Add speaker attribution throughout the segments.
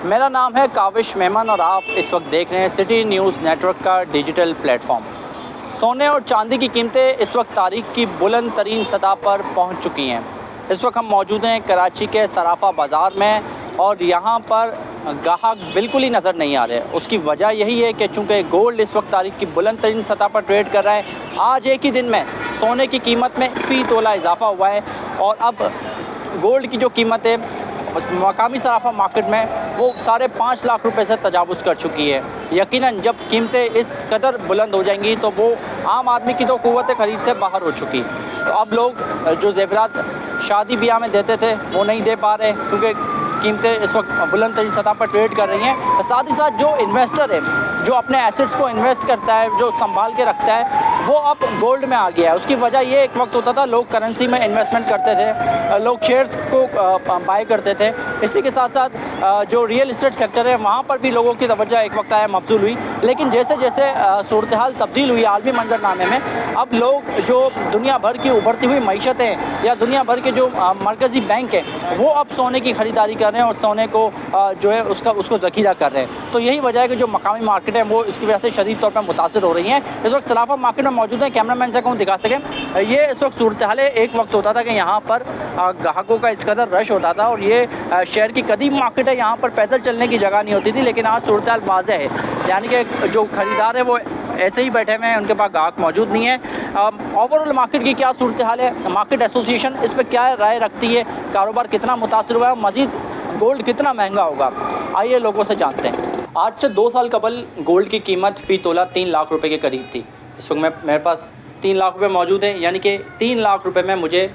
Speaker 1: मेरा नाम है काविश मेमन और आप इस वक्त देख रहे हैं सिटी न्यूज़ नेटवर्क का डिजिटल प्लेटफॉर्म। सोने और चांदी की कीमतें इस वक्त तारीख की बुलंद तरीन सतह पर पहुंच चुकी हैं। इस वक्त हम मौजूद हैं कराची के सराफा बाज़ार में और यहाँ पर ग्राहक बिल्कुल ही नज़र नहीं आ रहे। उसकी वजह यही है कि चूँकि गोल्ड इस वक्त तारीख की बुलंद तरीन सतह पर ट्रेड कर रहा है। आज एक ही दिन में सोने की कीमत में फ़ी तोला इजाफा हुआ है और अब गोल्ड की जो कीमत है मकामी सराफा मार्केट में वो 5.5 लाख रुपए से तजावुज़ कर चुकी है। यकीनन जब कीमतें इस कदर बुलंद हो जाएंगी तो वो आम आदमी की तो क़ुव्वत खरीद से बाहर हो चुकी। तो अब लोग जो ज़ेवरात शादी ब्याह में देते थे वो नहीं दे पा रहे क्योंकि कीमतें इस वक्त बुलंद तरीन सतह पर ट्रेड कर रही हैं। साथ ही साथ जो इन्वेस्टर है, जो अपने एसेट्स को इन्वेस्ट करता है, जो संभाल के रखता है, वो अब गोल्ड में आ गया है। उसकी वजह ये एक वक्त होता था लोग करेंसी में इन्वेस्टमेंट करते थे, लोग शेयर्स को बाय करते थे। इसी के साथ साथ जो रियल इस्टेट सेक्टर है वहाँ पर भी लोगों की तवज्जो एक वक्त आया मबज़ूल हुई। लेकिन जैसे जैसे सूरत हाल तब्दील हुई आलमी मंजरनामे में, अब लोग जो दुनिया भर की उभरती हुई मईशतें या दुनिया भर के जो मरकज़ी बैंक हैं वो अब सोने की ख़रीदारी कर रहे हैं और सोने को जो है उसको ज़ख़ीरा कर रहे हैं। तो यही वजह है कि जो मकामी मार्केट है वो इसकी वजह से शदीद तौर पर मुतासिर हो रही हैं। इस वक्त सराफा मार्केट में मौजूद है, कैमरामैन से कहूँ दिखा सकें। ये इस वक्त सूरत हाल है। एक वक्त होता था कि यहाँ पर ग्राहकों का इस कदर रश होता था और ये शहर की कदीम मार्केट है, यहाँ पर पैदल चलने की जगह नहीं होती थी। लेकिन आज सूरत हाल वाज़ेह है, यानी कि जो ख़रीदार है वो ऐसे ही बैठे हुए हैं, उनके पास ग्राहक मौजूद नहीं है। ओवरऑल मार्केट की क्या सूरत हाल है, मार्केट एसोसिएशन इस पर क्या राय रखती है, कारोबार कितना मुतासिर हुआ है, मज़ीद गोल्ड कितना महंगा होगा, आइए लोगों से जानते हैं। आज से 2 साल कबल गोल्ड की कीमत फ़ी तोला 3 लाख रुपए के करीब थी। इस वक्त मेरे पास 3 लाख रुपए मौजूद है, यानी कि 3 लाख रुपए में मुझे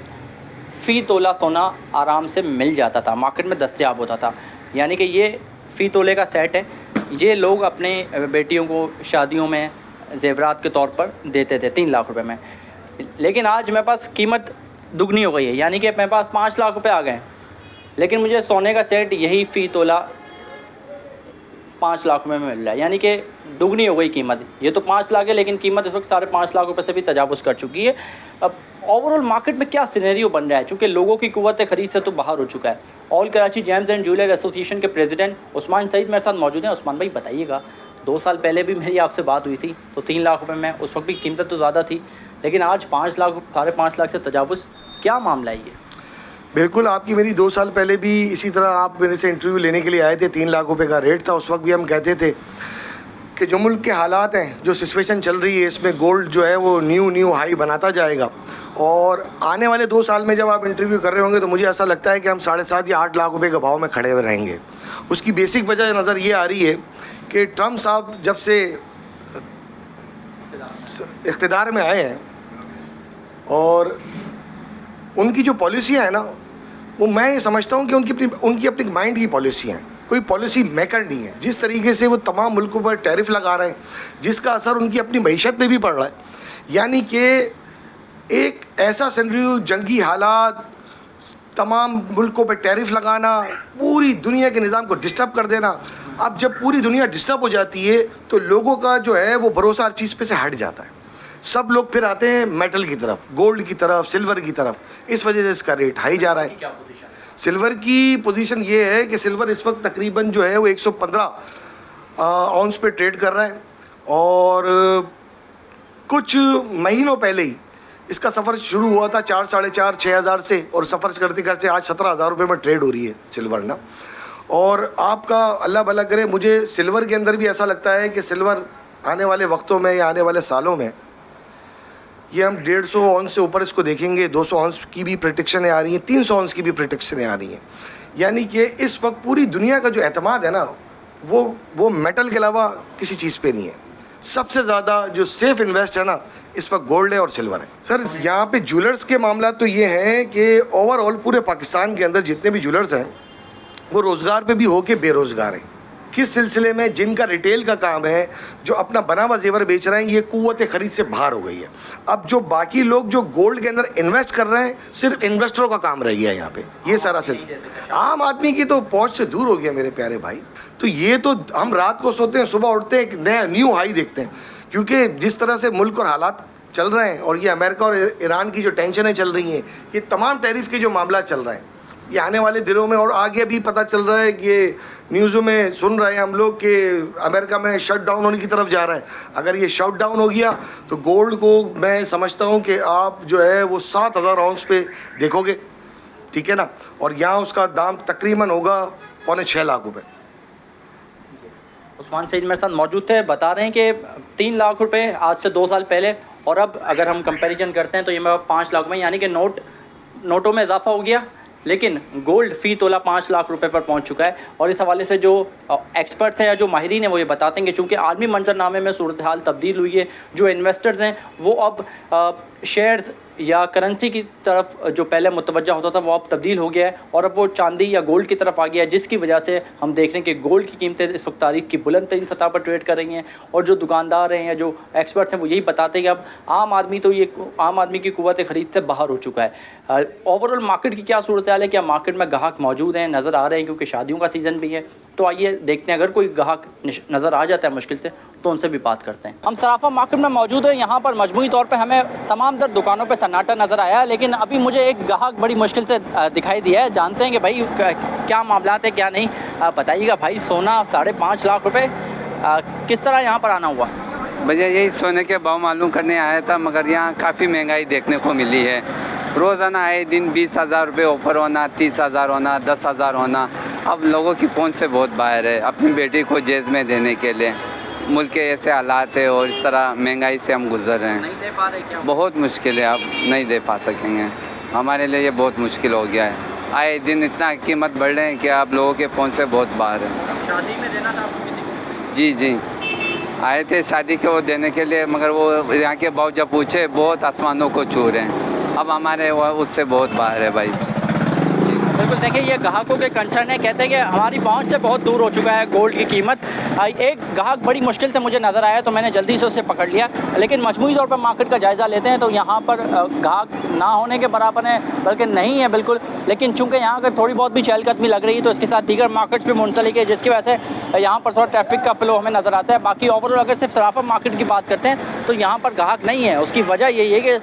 Speaker 1: फ़ी तोला सोना आराम से मिल जाता था, मार्केट में दस्तयाब होता था। यानी कि ये फ़ी तोले का सेट है, ये लोग अपने बेटियों को शादियों में ज़ेवरात के तौर पर देते थे 3 लाख रुपए में। लेकिन आज मेरे पास कीमत दुगनी हो गई है, यानी कि मेरे पास 5 लाख रुपए आ गए, लेकिन मुझे सोने का सेट यही फ़ी तोला 5 लाख रुपये में मिल रहा है, यानी कि दुगनी हो गई कीमत। ये तो 5 लाख है लेकिन कीमत इस वक्त 5.5 लाख रुपए से भी तजावुज़ कर चुकी है। अब ओवरऑल मार्केट में क्या सिनेरियो बन रहा है, चूँकि लोगों की क़ुव्वत खरीद से तो बाहर हो चुका है। All Karachi James and jeweller association के प्रेसिडेंट उस्मान सईद मेरे साथ मौजूद हैं। उस्मान भाई बताइएगा, 2 साल पहले भी मेरी आपसे बात हुई थी तो 3 लाख रुपये में, उस वक्त भी कीमत तो ज़्यादा थी, लेकिन आज 5 लाख 5.5 लाख से तजावुज़, क्या मामला है ये?
Speaker 2: बिल्कुल, आपकी मेरी 2 साल पहले भी इसी तरह आप मेरे से इंटरव्यू लेने के लिए आए थे। 3 लाख रुपए का रेट था। उस वक्त भी हम कहते थे कि जो मुल्क के हालात हैं, जो सिचुएशन चल रही है, इसमें गोल्ड जो है वो न्यू हाई बनाता जाएगा। और आने वाले 2 साल में जब आप इंटरव्यू कर रहे होंगे तो मुझे ऐसा लगता है कि हम 7.5 या 8 लाख रुपए के भाव में खड़े हुए रहेंगे। उसकी बेसिक वजह नज़र ये आ रही है कि ट्रम्प साहब जब से इख्तिदार में आए हैं और उनकी जो पॉलिसियाँ हैं ना, वो मैं ये समझता हूँ कि उनकी अपनी माइंड की पॉलिसियाँ हैं, कोई पॉलिसी मेकर नहीं है। जिस तरीके से वो तमाम मुल्कों पर टैरिफ लगा रहे हैं, जिसका असर उनकी अपनी मईशत पे भी पड़ रहा है, यानी कि एक ऐसा सिनेरियो, जंगी हालात, तमाम मुल्कों पर टैरिफ लगाना, पूरी दुनिया के निज़ाम को डिस्टर्ब कर देना। अब जब पूरी दुनिया डिस्टर्ब हो जाती है तो लोगों का जो है वो भरोसा हर चीज़ पे से हट जाता है। सब लोग फिर आते हैं मेटल की तरफ, गोल्ड की तरफ, सिल्वर की तरफ। इस वजह से इसका रेट हाई जा रहा है। सिल्वर की पोजीशन ये है कि सिल्वर इस वक्त तकरीबन जो है वो 115 आउंस पे ट्रेड कर रहा है और कुछ महीनों पहले ही इसका सफ़र शुरू हुआ था 4, 4.5, 6,000 से, और सफ़र करते करते आज 17,000 रुपये में ट्रेड हो रही है सिल्वर ना। और आपका अल्लाह भला करे, मुझे सिल्वर के अंदर भी ऐसा लगता है कि सिल्वर आने वाले वक्तों में या आने वाले सालों में ये हम 150 ऑन्स से ऊपर इसको देखेंगे। 200 ऑन्स की भी प्रेडिक्शनें आ रही हैं, 300 ऑन्स की भी प्रेडिक्शनें आ रही हैं। यानी कि इस वक्त पूरी दुनिया का जो एतमाद है ना, वो मेटल के अलावा किसी चीज़ पे नहीं है। सबसे ज़्यादा जो सेफ़ इन्वेस्ट है ना इस वक्त गोल्ड है और सिल्वर है। सर, यहाँ पे ज्वेलर्स के मामला तो ये हैं कि ओवरऑल पूरे पाकिस्तान के अंदर जितने भी ज्वेलर्स हैं वो रोज़गार पे भी हो के बेरोज़गार हैं। किस सिलसिले में? जिनका रिटेल का काम है, जो अपना बना हुआ जेवर बेच रहे हैं, ये कुव्वत खरीद से बाहर हो गई है। अब जो बाकी लोग जो गोल्ड के अंदर इन्वेस्ट कर रहे हैं, सिर्फ इन्वेस्टरों का काम रह गया है यहाँ पे। ये सारा सिलसिला आम आदमी की तो पहुँच से दूर हो गया मेरे प्यारे भाई। तो ये तो हम रात को सोते हैं, सुबह उठते हैं, एक नया न्यू हाई देखते हैं, क्योंकि जिस तरह से मुल्क और हालात चल रहे हैं और ये अमेरिका और ईरान की जो टेंशनें चल रही हैं, ये तमाम टैरिफ के जो मामला चल रहे हैं, ये आने वाले दिनों में, और आगे भी पता चल रहा है कि ये न्यूज़ों में सुन रहे हैं हम लोग कि अमेरिका में शट डाउन होने की तरफ जा रहा है। अगर ये शट डाउन हो गया तो गोल्ड को मैं समझता हूँ कि आप जो है वो 7,000 आउंस पे देखोगे, ठीक है ना, और यहाँ उसका दाम तकरीबन होगा 5.25 लाख रुपए।
Speaker 1: उस्मान सईद मेरे साथ मौजूद थे, बता रहे हैं कि 3 लाख रुपए आज से 2 साल पहले, और अब अगर हम कंपैरिजन करते हैं तो ये मैं 5 लाख में, यानी कि नोटों में इजाफा हो गया, लेकिन गोल्ड फ़ी तोला 5 लाख रुपए पर पहुंच चुका है। और इस हवाले से जो एक्सपर्ट्स हैं या जो माहिरीन हैं वो ये बताते हैं कि चूँकि आलमी मंजरनामे में सूरत हाल तब्दील हुई है, जो इन्वेस्टर्स हैं वो अब शेयर्स या करेंसी की तरफ जो पहले मुतवज्जा होता था वो अब तब्दील हो गया है, और अब वो चांदी या गोल्ड की तरफ आ गया है, जिसकी वजह से हम देख रहे हैं कि गोल्ड की कीमतें इस वक्त तारीख की बुलंद तरीन सतह पर ट्रेड कर रही हैं। और जो दुकानदार हैं या जो एक्सपर्ट्स हैं वो यही बताते हैं कि अब आम आदमी की कुव्वत खरीद से बाहर हो चुका है। ओवरऑल मार्केट की क्या सूरत हाल है, क्या मार्केट में ग्राहक मौजूद हैं, नज़र आ रहे हैं, क्योंकि शादियों का सीज़न भी है। तो आइए देखते हैं, अगर कोई ग्राहक नज़र आ जाता है मुश्किल से तो उनसे भी बात करते हैं। हम सराफा मार्केट में मौजूद हैं, यहाँ पर मजमूई तौर पे हमें तमाम दर दुकानों पे सन्नाटा नज़र आया, लेकिन अभी मुझे एक ग्राहक बड़ी मुश्किल से दिखाई दिया है। जानते हैं कि भाई क्या मामलात है क्या नहीं, बताइएगा भाई। सोना 5.5 लाख रुपए, किस तरह यहाँ पर आना हुआ?
Speaker 3: भैया यही सोने के भाव मालूम करने आया था, मगर यहाँ काफ़ी महंगाई देखने को मिली है। रोज़ाना आए दिन 20,000 रुपये ऑफर होना, 30,000 होना, 10,000 होना, अब लोगों की पहुंच से बहुत बाहर है अपनी बेटी को जेज में देने के लिए। मुल्क के ऐसे हालात है और इस तरह महंगाई से हम गुजर रहे हैं।
Speaker 1: नहीं दे पा रहे क्या?
Speaker 3: बहुत मुश्किल है, अब नहीं दे पा सकेंगे, हमारे लिए ये बहुत मुश्किल हो गया है। आए दिन इतना कीमत बढ़ रहे हैं कि आप लोगों के पहुंच से बहुत बाहर है।
Speaker 1: शादी में देना था आपको किसी को?
Speaker 3: जी आए थे शादी के वो देने के लिए, मगर वो यहाँ के भाव जब पूछे बहुत आसमानों को छू रहे हैं। अब हमारे उससे बहुत बाहर है भाई।
Speaker 1: बिल्कुल, देखिए ये ग्राहकों के कंसर्न है, कहते हैं कि हमारी पहुंच से बहुत दूर हो चुका है गोल्ड की कीमत। एक ग्राहक बड़ी मुश्किल से मुझे नज़र आया तो मैंने जल्दी से उसे पकड़ लिया, लेकिन मजमूई तौर पर मार्केट का जायज़ा लेते हैं तो यहाँ पर ग्राहक ना होने के बराबर है, बल्कि नहीं है बिल्कुल। लेकिन चूँकि यहाँ पर थोड़ी बहुत भी चहलकदमी लग रही है तो इसके साथ दीगर मार्केट्स भी मुंसलिक है, जिसकी वजह से यहाँ पर थोड़ा ट्रैफिक का फ्लो हमें नज़र आता है। बाकी ओवरऑल अगर सिर्फ सराफा मार्केट की बात करते हैं तो यहाँ पर ग्राहक नहीं है। उसकी वजह यही है कि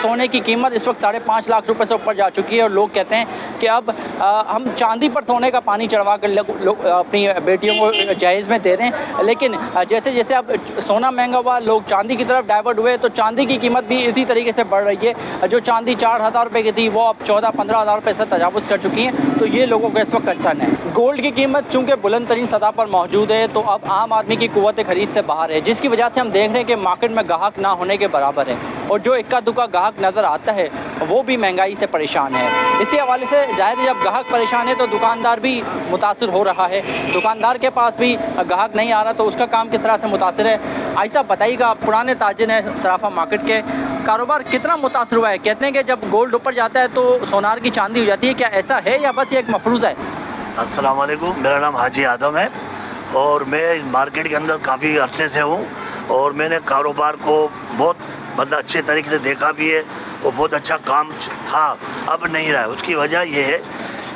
Speaker 1: सोने की कीमत इस वक्त 5.5 लाख रुपए से ऊपर जा चुकी है, और लोग कहते हैं कि अब हम चांदी पर सोने का पानी चढ़वा कर अपनी बेटियों को जहेज में दे रहे हैं। लेकिन जैसे जैसे अब सोना महंगा हुआ, लोग चांदी की तरफ डाइवर्ट हुए, तो चांदी की कीमत भी इसी तरीके से बढ़ रही है। जो चांदी 4,000 रुपये की थी वो अब 14-15,000 रुपये से तजावुज़ कर चुकी हैं। तो ये लोगों का इस वक्त कंसर्न है। गोल्ड की कीमत चूँकि बुलंद तरीन सतह पर मौजूद है तो अब आम आदमी की कुव्वत खरीद से बाहर है, जिसकी वजह से हम देख रहे हैं कि मार्केट में ग्राहक ना होने के बराबर है, और जो इक्का दुक्का ग्राहक नज़र आता है वो भी महंगाई से परेशान है। इसी हवाले से जाहिर है जब ग्राहक परेशान है तो दुकानदार भी मुतासिर हो रहा है। दुकानदार के पास भी ग्राहक नहीं आ रहा तो उसका काम किस तरह से मुतासिर है। ऐसा बताइएगा, आप पुराने ताजिर हैं सराफा मार्केट के, कारोबार कितना मुतासिर हुआ है? कहते हैं कि जब गोल्ड ऊपर जाता है तो सोनार की चांदी हो जाती है, क्या ऐसा है या बस ये एक मफरूज़ है?
Speaker 4: अस्सलाम वालेकुम, मेरा नाम हाजी आदम है और मैं मार्केट के अंदर काफ़ी अरसे से हूँ और मैंने कारोबार को बहुत मतलब अच्छे तरीके से देखा भी है और बहुत अच्छा काम था, अब नहीं रहा है। उसकी वजह ये है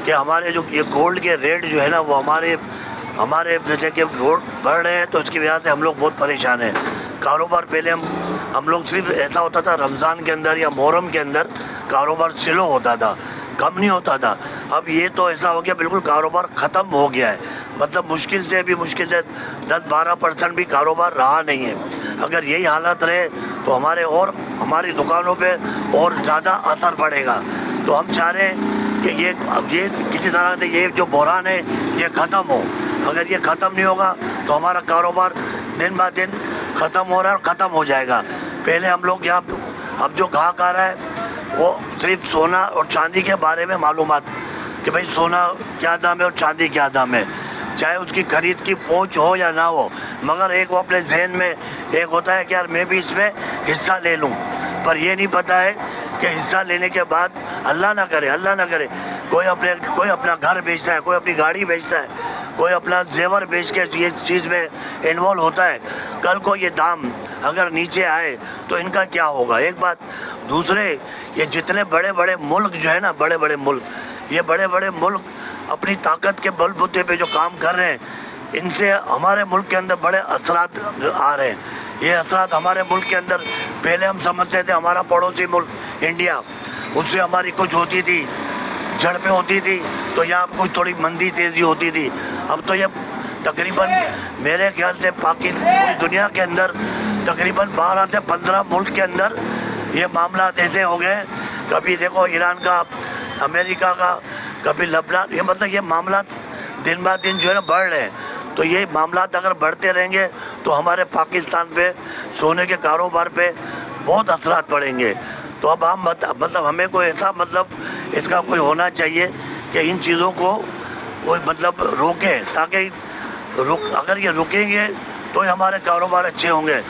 Speaker 4: कि हमारे जो ये गोल्ड के रेट जो है ना वो हमारे जैसे कि रोड बढ़ रहे हैं तो उसकी वजह से हम लोग बहुत परेशान हैं। कारोबार पहले हम लोग सिर्फ ऐसा होता था रमज़ान के अंदर या मुहर्रम के अंदर कारोबार स्लो होता था, कम नहीं होता था। अब ये तो ऐसा हो गया बिल्कुल कारोबार ख़त्म हो गया है, मतलब मुश्किल से 10-12% भी कारोबार रहा नहीं है। अगर यही हालत रहे तो हमारी दुकानों पे और ज़्यादा असर पड़ेगा। तो हम चाह रहे हैं कि ये किसी तरह से ये जो बहरान है ये ख़त्म हो। अगर ये ख़त्म नहीं होगा तो हमारा कारोबार दिन ब दिन ख़त्म हो रहा है और ख़त्म हो जाएगा। पहले हम लोग यहाँ अब जो ग्राहक आ रहा है वो सिर्फ सोना और चांदी के बारे में मालूमात कि भाई सोना क्या दाम है और चांदी क्या दाम है, चाहे उसकी खरीद की पहुंच हो या ना हो, मगर एक वो अपने जहन में एक होता है कि यार मैं भी इसमें हिस्सा ले लूं। पर ये नहीं पता है कि हिस्सा लेने के बाद अल्लाह ना करे कोई अपना घर बेचता है, कोई अपनी गाड़ी बेचता है, कोई अपना जेवर बेच के ये चीज़ में इन्वॉल्व होता है। कल को ये दाम अगर नीचे आए तो इनका क्या होगा, एक बात। दूसरे ये जितने बड़े बड़े मुल्क जो है ना, बड़े बड़े मुल्क अपनी ताकत के बलबूते पे जो काम कर रहे हैं, इनसे हमारे मुल्क के अंदर बड़े असरात आ रहे हैं। ये असरात हमारे मुल्क के अंदर पहले हम समझते थे हमारा पड़ोसी मुल्क इंडिया, उससे हमारी कुछ होती थी झड़पें होती थी तो यहाँ कुछ थोड़ी मंदी तेज़ी होती थी। अब तो ये तकरीबन मेरे ख्याल से पाकिस्तान पूरी दुनिया के अंदर तकरीबन 12 से 15 मुल्क के अंदर ये मामला ऐसे हो गए। कभी देखो ईरान का, अमेरिका का, कभी लबनान, ये मतलब ये मामला दिन ब दिन जो है ना बढ़ रहे हैं। तो ये मामला अगर बढ़ते रहेंगे तो हमारे पाकिस्तान पे सोने के कारोबार पे बहुत असरात पड़ेंगे। तो अब हम मतलब हमें कोई ऐसा मतलब इसका कोई होना चाहिए कि इन चीज़ों को कोई मतलब रोके, ताकि अगर ये रुकेंगे तो ही हमारे कारोबार अच्छे होंगे।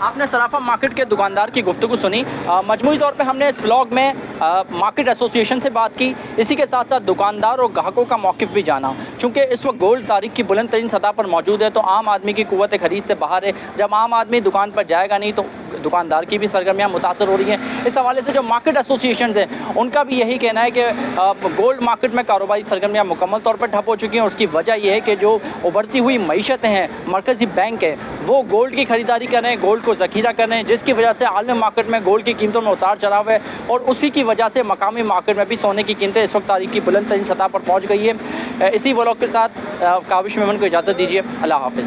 Speaker 1: आपने सराफा मार्केट के दुकानदार की गुफ्तगू सुनी। मजमूई तौर पे हमने इस व्लॉग में मार्केट एसोसिएशन से बात की, इसी के साथ साथ दुकानदार और ग्राहकों का मौक़िफ़ भी जाना। चूँकि इस वक्त गोल्ड तारीख की बुलंद तरीन सतह पर मौजूद है तो आम आदमी की कुव्वत खरीद से बाहर है। जब आम आदमी दुकान पर जाएगा नहीं तो दुकानदार की भी सरगर्मियाँ मुतासर हो रही हैं। इस हवाले से जो मार्केट एसोसिएशन हैं उनका भी यही कहना है कि गोल्ड मार्केट में कारोबारी सरगर्मियाँ मुकम्मल तौर पर ठप हो चुकी हैं। उसकी वजह यह है कि जो उभरती हुई मईशतें हैं, मरकज़ी बैंक है वो गोल्ड की खरीदारी कर रहे हैं, गोल्ड को ज़ख़ीरा कर रहे हैं, जिसकी वजह से आलमी मार्केट में गोल्ड की कीमतों में उतार चढ़ाव है और उसी की वजह से मकामी मार्केट में भी सोने की कीमतें इस वक्त तारीख की बुलंद तरीन सतह पर पहुँच गई है। इसी व्लॉग के साथ काविश मेमन को इजाज़त दीजिए। अल्लाह हाफ़िज़।